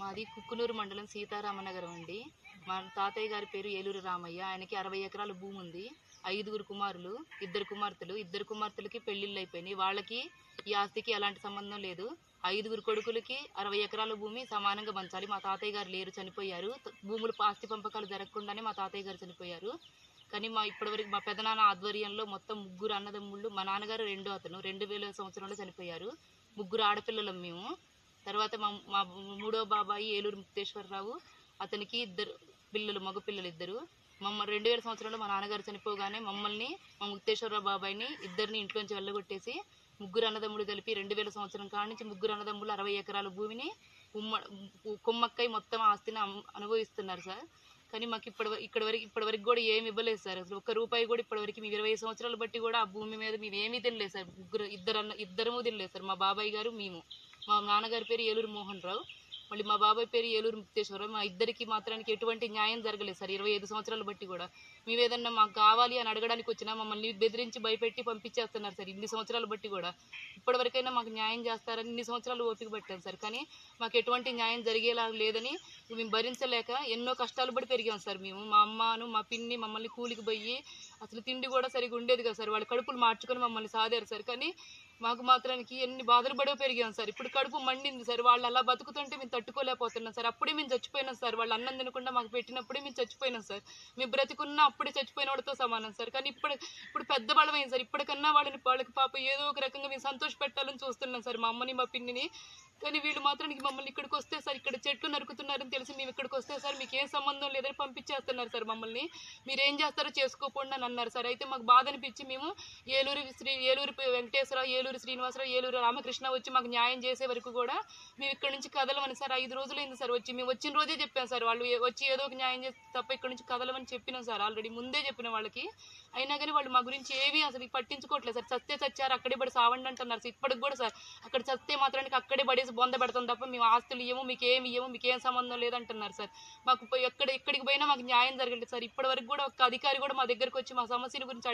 మాది కుక్కునూరు మండలం సీతారామనగరం అండి. మా తాతయ్య గారి పేరు ఏలూరు రామయ్య. ఆయనకి 60 ఎకరాల భూమి ఉంది. 5 కుమారులు, 2 కుమార్తెలు. 2 కుమార్తెలకి పెళ్లిళ్ళు అయిపోయినాయి. వాళ్ళకి ఈ ఆస్తికి ఎలాంటి సంబంధం లేదు. 5 కొడుకులకి 60 ఎకరాల భూమి సమానంగా పంచాలి. మా తాతయ్య గారు లేరు, చనిపోయారు. భూములు ఆస్తి పంపకాలు జరగకుండానే మా తాతయ్య గారు చనిపోయారు. కానీ ఇప్పటివరకు మా పెదనాన్న ఆధ్వర్యంలో మొత్తం 3 అన్నదమ్ముళ్ళు. మా నాన్నగారు రెండో అతను 2000 సంవత్సరంలో చనిపోయారు. 3 ఆడపిల్లలం మేము. తర్వాత మా మూడో బాబాయి ఏలూరు ముక్తేశ్వరరావు, అతనికి 2 పిల్లలు, మగపిల్లలు 2. 2000 సంవత్సరంలో మా నాన్నగారు చనిపోగానే మమ్మల్ని, మా ముక్తేశ్వరరావు బాబాయిని ఇద్దరిని ఇంట్లోంచి వెళ్ళగొట్టేసి 3 అన్నదమ్ములు కలిపి 2000 సంవత్సరం కాడ నుంచి 3 అన్నదమ్ములు 60 ఎకరాల భూమిని కుమ్మక్కై మొత్తం ఆస్తిని అనుభవిస్తున్నారు సార్. కానీ మాకు ఇప్పటివరకు కూడా ఏమి ఇవ్వలేదు సార్. అసలు 1 రూపాయి కూడా ఇప్పటివరకు మేము 20 సంవత్సరాలు బట్టి కూడా ఆ భూమి మీద మేము ఏమీ తినలేదు సార్. ఇద్దరము తినలేదు సార్. మా బాబాయ్ గారు, మేము. మా నాన్నగారి పేరు ఏలూరు మోహన్ రావు, మళ్ళీ మా బాబాయ్ పేరు ఏలూరు ముక్తేశ్వరరావు. మా ఇద్దరికి మాత్రానికి ఎటువంటి న్యాయం జరగలేదు సార్ 25 సంవత్సరాలు బట్టి కూడా. మేము ఏదన్నా మాకు కావాలి అని అడగడానికి వచ్చినా మమ్మల్ని బెదిరించి భయపెట్టి పంపించేస్తున్నారు సార్ ఇన్ని సంవత్సరాలు బట్టి కూడా. ఇప్పటివరకైనా మాకు న్యాయం చేస్తారని ఇన్ని సంవత్సరాలు ఓపిక పట్టాం సార్. కానీ మాకు ఎటువంటి న్యాయం జరిగేలా లేదని మేము భరించలేక ఎన్నో కష్టాలు పడి పెరిగాం సార్ మేము. మా అమ్మను, మా పిన్ని మమ్మల్ని కూలికి పోయి అసలు తిండి కూడా సరిగా ఉండేది కదా సార్. వాళ్ళ కడుపులు మార్చుకొని మమ్మల్ని సాదారు సార్. కానీ మాకు మాత్రానికి ఎన్ని బాధలు పడో పెరిగాం సార్. ఇప్పుడు కడుపు మండింది సార్. వాళ్ళు అలా బతుకుతుంటే మేము తట్టుకోలేకపోతున్నాం సార్. అప్పుడే మేము చచ్చిపోయినాం సార్. వాళ్ళు అన్నం తినకుండా మాకు పెట్టినప్పుడే మేము చచ్చిపోయినాం సార్. మేము బ్రతికున్నా అప్పుడే చచ్చిపోయిన వాడితో సమానం సార్. కానీ ఇప్పుడు పెద్దవాళ్ళమైంది సార్. ఇప్పటికన్నా వాళ్ళకి పాప ఏదో ఒక రకంగా మేము సంతోష పెట్టాలని చూస్తున్నాం సార్, మా అమ్మని, మా పిన్నిని. కానీ వీళ్ళు మాత్రానికి మమ్మల్ని ఇక్కడికి వస్తే సార్, ఇక్కడ చెట్లు నరుకుతున్నారని తెలిసి మేము ఇక్కడికి వస్తే సార్ మీకు ఏం సంబంధం లేదని పంపించేస్తున్నారు సార్ మమ్మల్ని. మీరు ఏం చేస్తారో చేసుకోకుండా అని అన్నారు సార్. అయితే మాకు బాధ అనిపించి మేము ఏలూరు వెంకటేశ్వరరావు, ఏలూరు శ్రీనివాసరావు, ఏలూరు రామకృష్ణ వచ్చి మాకు న్యాయం చేసే వరకు కూడా మేము ఇక్కడ నుంచి కదలమని సార్ 5 రోజులైంది సార్ వచ్చి. మేము వచ్చిన రోజే చెప్పాం సార్. వాళ్ళు వచ్చి ఏదో ఒక న్యాయం చేసి తప్ప ఇక్కడ నుంచి కదలమని చెప్పినాం సార్. ఆల్రెడీ ముందే చెప్పిన వాళ్ళకి. అయినా కానీ వాళ్ళు మా గురించి ఏమీ అసలు పట్టించుకోవట్లేదు సార్. చస్తే చచ్చారు, అక్కడే పడి సావండి అంటున్నారు సార్. ఇప్పటికి కూడా సార్ అక్కడ చస్తే మాత్రానికి అక్కడే పడేసి బొంద పెడతాం తప్ప మేము ఆస్తులు ఇవ్వము, మీకేం సంబంధం లేదంటున్నారు సార్. మాకు ఎక్కడికి పోయినా మాకు న్యాయం జరగలేదు సార్. ఇప్పటి వరకు కూడా ఒక్క అధికారి కూడా మా దగ్గరకు వచ్చి మా సమస్యల గురించి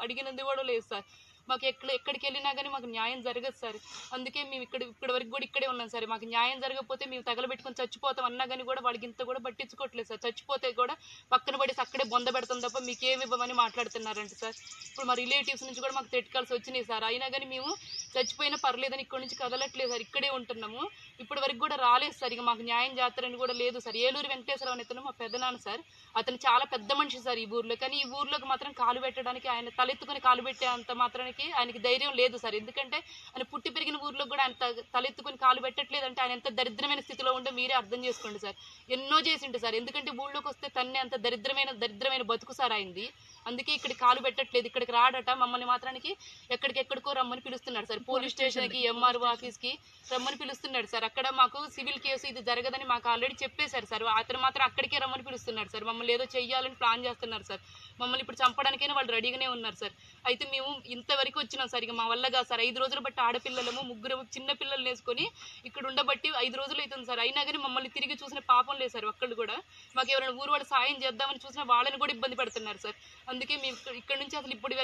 అడిగినది కూడా లేదు సార్. మాకు ఎక్కడికి వెళ్ళినా కానీ మాకు న్యాయం జరగదు సార్. అందుకే మేము ఇప్పటి వరకు కూడా ఇక్కడే ఉన్నాం సార్. మాకు న్యాయం జరగకపోతే మేము తగలబెట్టుకొని చచ్చిపోతాం అన్నా కానీ కూడా వాళ్ళకి ఇంత కూడా పట్టించుకోవట్లేదు సార్. చచ్చిపోతే కూడా పక్కన పడేసి అక్కడే బొంద పెడతాం తప్ప మీకేమి ఇవ్వమని మాట్లాడుతున్నారంట సార్. ఇప్పుడు మా రిలేటివ్స్ నుంచి కూడా మాకు తిట్టుకాల్సి వచ్చినాయి సార్. అయినా కానీ మేము చచ్చిపోయినా పర్లేదని ఇక్కడ నుంచి కదలట్లేదు సార్. ఇక్కడే ఉంటున్నాము. ఇప్పటి వరకు కూడా రాలేదు సార్. ఇక మాకు న్యాయం చేస్తారని కూడా లేదు సార్. ఏలూరు వెంకటేశ్వరరావు అనే అతను మా పెద్దనాన్న సార్. అతను చాలా పెద్ద మనిషి సార్ ఈ ఊర్లో. కానీ ఈ ఊర్లోకి మాత్రం కాలు పెట్టడానికి, ఆయన తలెత్తుకుని కాలు పెట్టే అంత మాత్రానికి ఆయనకి ధైర్యం లేదు సార్. ఎందుకంటే ఆయన పుట్టి పెరిగిన ఊర్లో కూడా ఆయన తలెత్తుకుని కాలు పెట్టట్లేదు అంటే ఆయన ఎంత దరిద్రమైన స్థితిలో ఉంటే మీరే అర్థం చేసుకోండి సార్. ఎన్నో చేసిండు సార్. ఎందుకంటే ఊళ్ళోకి వస్తే తన్నే అంత దరిద్రమైన బతుకు సార్ అయింది. అందుకే ఇక్కడ కాలు పెట్టట్లేదు. ఇక్కడికి రాడట. మమ్మల్ని మాత్రానికి ఎక్కడికెక్కడికో రమ్మని పిలుస్తున్నాడు సార్. పోలీస్ స్టేషన్కి, ఎంఆర్ఓ ఆఫీస్కి రమ్మని పిలుస్తున్నాడు సార్. అక్కడ మాకు సివిల్ కేసు ఇది జరగదని మాకు ఆల్రెడీ చెప్పేశారు సార్. అతను మాత్రం అక్కడికే రమ్మని పిలుస్తున్నాడు సార్. మమ్మల్ని ఏదో చెయ్యాలని ప్లాన్ చేస్తున్నారు సార్. మమ్మల్ని ఇప్పుడు చంపడానికైనా వాళ్ళు రెడీగానే ఉన్నారు సార్. అయితే మేము ఇంతవరకు వచ్చినాం సార్. ఇక మా వల్ల కాదు సార్. 5 రోజులు బట్టి ఆడపిల్లలము, 3 చిన్న పిల్లలు వేసుకొని ఇక్కడ ఉండబట్టి 5 రోజులు అవుతుంది సార్. అయినా కానీ మమ్మల్ని తిరిగి చూసిన పాపం లేదు సార్ ఒక్కళ్ళు కూడా. మాకు ఎవరైనా ఊరు వాళ్ళు సాయం చేద్దామని చూసినా వాళ్ళని కూడా ఇబ్బంది పెడుతున్నారు సార్. అందుకే మేము ఇక్కడ నుంచి అసలు ఇప్పటి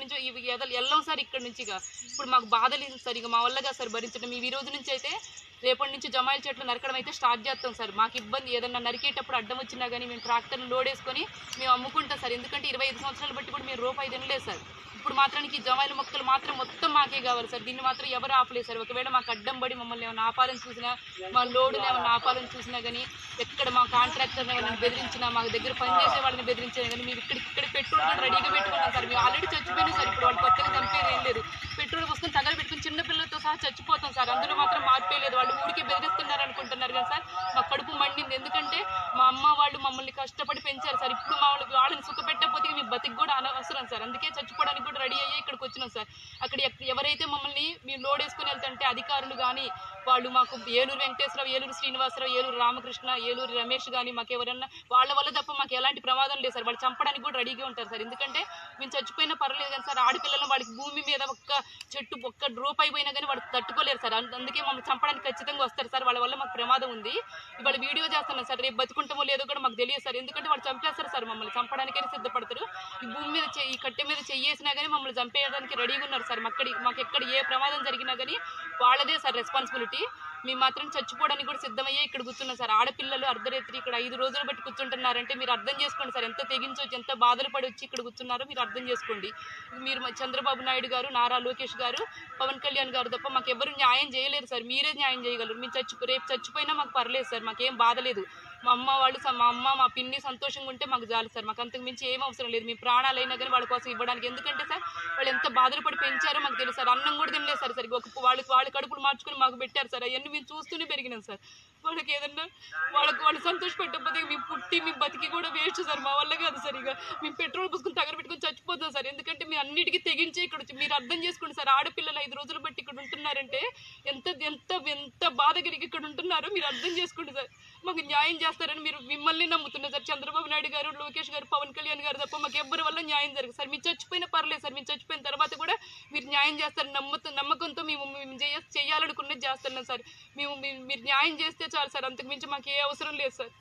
నుంచి వెళ్ళాం సార్. ఇక్కడ నుంచి ఇప్పుడు మాకు బాధ లేదు సార్. ఇక మా వల్లగా సార్ భరించడం. మేము ఈ రోజు నుంచి అయితే రేపటి నుంచి జమాయిల చెట్లు నరకడం అయితే స్టార్ట్ చేస్తాం సార్. మాకు ఇబ్బంది ఏదన్నా నరికేటప్పుడు అడ్డం వచ్చినా కానీ మేము ట్రాక్టర్లు లోడ్ వేసుకొని మేము అమ్ముకుంటాం సార్. ఎందుకంటే 25 సంవత్సరాలు బట్టి కూడా మేము రూపాయి తినలేదు సార్. ఇప్పుడు మాత్రానికి జమాయిల మొక్కలు మాత్రం మొత్తం మాకే కావాలి సార్. దీన్ని మాత్రం ఎవరు ఆపలేదు సార్. ఒకవేళ మాకు అడ్డం పడి మమ్మల్ని ఏమైనా ఆపాలని చూసినా, మా లోడుని ఏమైనా ఆపాలని చూసినా కానీ, ఎక్కడ మా కాంట్రాక్టర్ని ఎవరైనా బెదిరించినా, మాకు దగ్గర పనిచేసే వాళ్ళని బెదిరించినా కానీ మేము ఇక్కడ పెట్రోల్ కూడా రెడీగా పెట్టుకున్నాం సార్. మేము ఆల్రెడీ చచ్చిపోయినాం సార్. ఇప్పుడు వాళ్ళు కొత్తగా చనిపోయేది ఏం లేదు. పెట్రోల్ పోసుకొని తగలు పెట్టుకుని చిన్నపిల్లలతో సహా చచ్చిపోతాం సార్. అందులో మాత్రం మార్పే లేదు. వాళ్ళు ఊరికే బెదిరిస్తున్నారు అనుకుంటున్నారు కదా సార్. మా కడుపు మండింది. ఎందుకంటే మా అమ్మ వాళ్ళు మమ్మల్ని కష్టపడి పెంచారు సార్. ఇప్పుడు వాళ్ళని సుఖపెట్టకపోతే మేము బతికి కూడా అనవసరం సార్. అందుకే చచ్చిపోవడానికి కూడా రెడీ అయ్యి ఇక్కడికి వచ్చినాం సార్. అక్కడ ఎవరైతే మమ్మల్ని మేము లోడ్ వేసుకుని వెళ్తుంటే అధికారులు కానీ వాళ్ళు మాకు ఏలూరు వెంకటేశ్వరరావు, ఏలూరు శ్రీనివాసరావు, ఏలూరు రామకృష్ణ, ఏలూరు రమేష్ కానీ మాకు ఎవరన్నా వాళ్ళ వల్ల తప్ప మాకు ఎలాంటి ప్రమాదం లేదు సార్. వాళ్ళు చంపడానికి కూడా రెడీగా ఉంటారు సార్. ఎందుకంటే మేము చచ్చిపోయినా పర్లేదు కానీ సార్ ఆడపిల్లలను వాళ్ళకి భూమి మీద ఒక్క రూపాయి పోయినా కానీ వాళ్ళు తట్టుకోలేరు సార్. అందుకే మమ్మల్ని చంపడానికి ఖచ్చితంగా వస్తారు సార్. వాళ్ళ వల్ల మాకు ప్రమాదం ఉంది. ఇవాళ వీడియో చేస్తున్నాం సార్. రేపు బతుకుంటామో లేదో కూడా మాకు తెలియదు సార్. ఎందుకంటే వాళ్ళు చంపేస్తారు సార్. మమ్మల్ని చంపడానికైనా సిద్ధపడతారు. ఈ భూమి మీద ఈ కట్టె మీద చెయ్యేసినా కానీ మమ్మల్ని చంపేయడానికి రెడీగా ఉన్నారు సార్. మాకు ఎక్కడ ఏ ప్రమాదం జరిగినా కానీ వాళ్ళదే సార్ రెస్పాన్సిబిలిటీ. మేము మాత్రం చచ్చిపోవడానికి కూడా సిద్ధమయ్యే ఇక్కడ కూర్చున్నాం సార్. ఆడపిల్లలు అర్ధరాత్రి ఇక్కడ 5 రోజులు బట్టి కూర్చుంటున్నారంటే మీరు అర్థం చేసుకోండి సార్, ఎంత తెగించొచ్చి ఎంత బాధలు పడి వచ్చి ఇక్కడ కూర్చున్నారో మీరు అర్థం చేసుకోండి. మీరు చంద్రబాబు నాయుడు గారు, నారా లోకేష్ గారు, పవన్ కళ్యాణ్ గారు తప్ప మాకు ఎవరు న్యాయం చేయలేరు సార్. మీరే న్యాయం చేయగలరు. మేము రేపు చచ్చిపోయినా మాకు పర్లేదు సార్, మాకేం బాధ లేదు. మా అమ్మ వాళ్ళు, మా అమ్మ మా పిన్ని సంతోషంగా ఉంటే మాకు చాలు సార్. మాకు అంతకు మించి ఏం అవసరం లేదు. మీ ప్రాణాలైనా కానీ వాళ్ళ కోసం ఇవ్వడానికి. ఎందుకంటే సార్ వాళ్ళు ఎంత బాధలు పడి పెంచారో మాకు తెలుసు సార్. అన్నం కూడా తినలేదు సార్ సరిగ్గా. వాళ్ళ కడుపులు మార్చుకుని మాకు పెట్టారు సార్. అవన్నీ మేము చూస్తూనే పెరిగినాం సార్. వాళ్ళకి ఏదన్నా వాళ్ళు సంతోషపెట్టకపోతే మేము పుట్టి మేము బతికి కూడా వేస్ట్ సార్. మా వల్ల కాదు సార్. ఇక మేము పెట్రోల్ పూసుకుని తగలబెట్టుకుని చచ్చిపోతాం సార్. ఎందుకంటే మేము అన్నిటికీ తెగించే ఇక్కడ వచ్చి మీరు అర్థం చేసుకోండి సార్. ఆడపిల్లలు 5 రోజులు బట్టి ఇక్కడ ఉంటున్నారంటే ఎంత ఎంత ఎంత బాధ కలిగి ఇక్కడ ఉంటున్నారో మీరు అర్థం చేసుకోండి సార్. మాకు న్యాయం చేస్తారని మిమ్మల్ని నమ్ముతున్నారు సార్. చంద్రబాబు నాయుడు గారు, లోకేష్ గారు, పవన్ కళ్యాణ్ గారు తప్ప మాకు ఎవ్వరి వల్ల న్యాయం జరగదు సార్. మీరు చచ్చిపోయినా పర్లేదు సార్. మీరు చచ్చిపోయిన తర్వాత కూడా మీరు న్యాయం చేస్తారని నమ్మకంతో మేము చేయాలనుకున్నది చేస్తున్నాం సార్. మీరు న్యాయం చేస్తే చాలు సార్. అంతకు మించి మాకు ఏ అవసరం లేదు సార్.